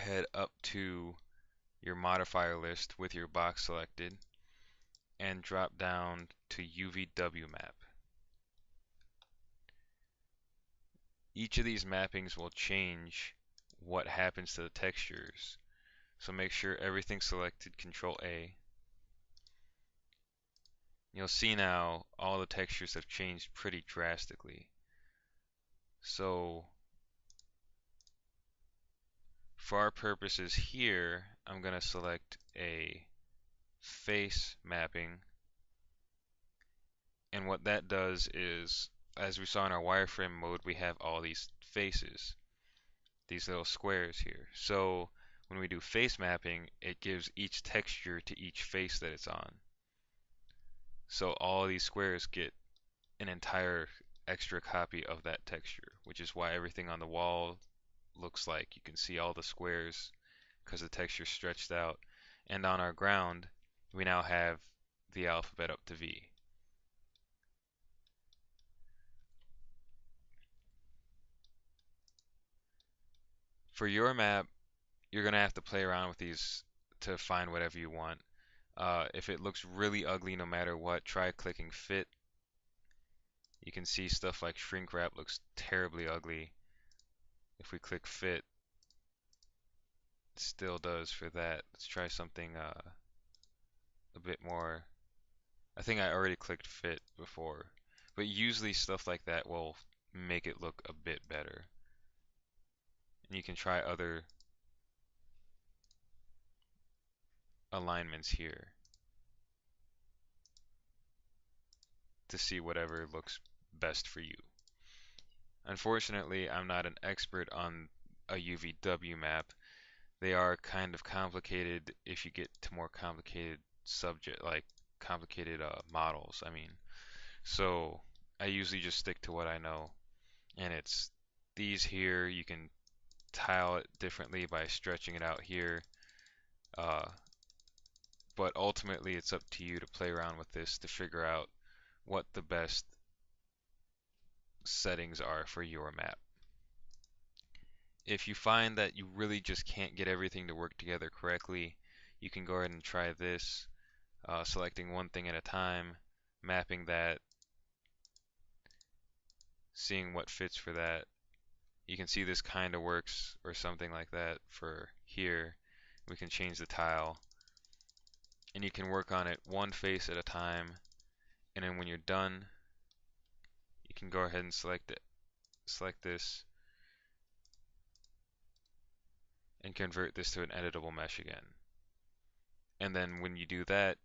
ahead up to your modifier list with your box selected and drop down to UVW map. Each of these mappings will change what happens to the textures. So make sure everything's selected, Control A. You'll see now all the textures have changed pretty drastically. So for our purposes here, I'm going to select a face mapping. And what that does is, as we saw in our wireframe mode, we have all these faces, these little squares here. So when we do face mapping, it gives each texture to each face that it's on. So all these squares get an entire extra copy of that texture, which is why everything on the wall looks like you can see all the squares because the texture's stretched out. And on our ground, we now have the alphabet up to V. For your map, you're going to have to play around with these to find whatever you want. If it looks really ugly no matter what, try clicking fit. You can see stuff like shrink wrap looks terribly ugly. If we click fit, it still does for that. Let's try something a bit more. I think I already clicked fit before, but usually stuff like that will make it look a bit better. And you can try other alignments here to see whatever looks best for you. Unfortunately, I'm not an expert on a UVW map. They are kind of complicated if you get to more complicated subject, like complicated models, I mean. So I usually just stick to what I know. And it's these here, you can tile it differently by stretching it out here. But ultimately it's up to you to play around with this to figure out what the best settings are for your map. If you find that you really just can't get everything to work together correctly, you can go ahead and try this, selecting one thing at a time, mapping that, seeing what fits for that. You can see this kind of works or something like that for here. We can change the tile and you can work on it one face at a time, and then when you're done you can go ahead and select this and convert this to an editable mesh again. And then when you do that,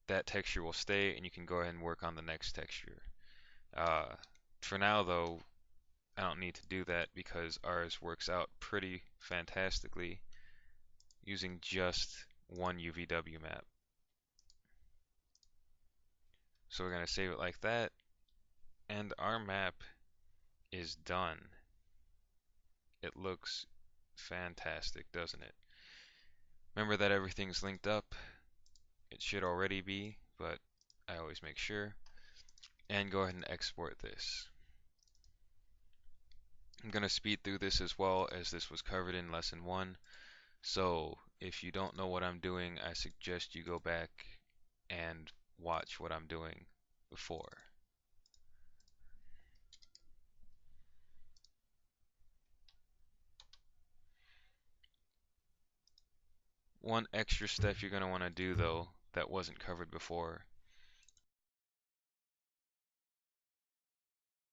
that texture will stay and you can go ahead and work on the next texture. For now though, I don't need to do that because ours works out pretty fantastically using just one UVW map. So we're going to save it like that, and our map is done. It looks fantastic, doesn't it? Remember that everything's linked up. It should already be, but I always make sure. And go ahead and export this. I'm going to speed through this as well, as this was covered in lesson 1. So if you don't know what I'm doing, I suggest you go back and watch what I'm doing before. One extra step you're going to want to do though that wasn't covered before